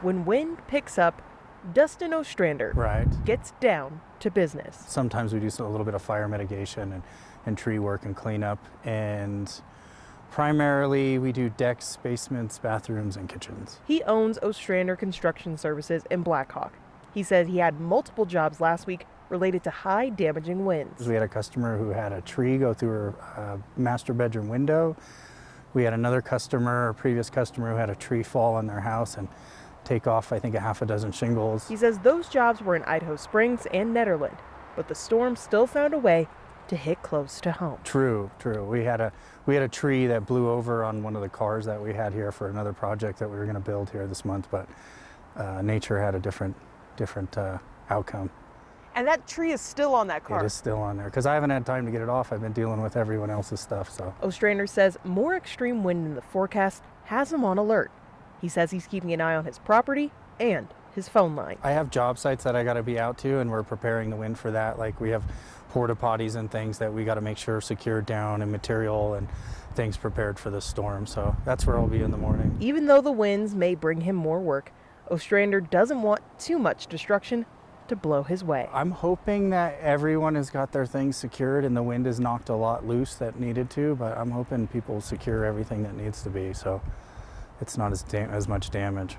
When wind picks up, Dustin Ostrander Right. gets down to business. Sometimes we do a little bit of fire mitigation and tree work and cleanup. And primarily we do decks, basements, bathrooms, and kitchens. He owns Ostrander Construction Services in Blackhawk. He says he had multiple jobs last week related to high damaging winds. We had a customer who had a tree go through her master bedroom window. We had another customer, a previous customer, who had a tree fall on their house and take off, I think, a half a dozen shingles. He says those jobs were in Idaho Springs and Nederland, but the storm still found a way to hit close to home. True. We had a tree that blew over on one of the cars that we had here for another project that we were going to build here this month, but nature had a different outcome. And that tree is still on that car. It is still on there because I haven't had time to get it off. I've been dealing with everyone else's stuff. So Ostrander says more extreme wind in the forecast has him on alert. He says he's keeping an eye on his property and his phone line. I have job sites that I got to be out to, and we're preparing the wind for that. Like we have porta potties and things that we got to make sure are secured down, and material and things prepared for the storm. So that's where I'll be in the morning. Even though the winds may bring him more work, Ostrander doesn't want too much destruction to blow his way. I'm hoping that everyone has got their things secured and the wind has knocked a lot loose that needed to, but I'm hoping people secure everything that needs to be so it's not as much damage.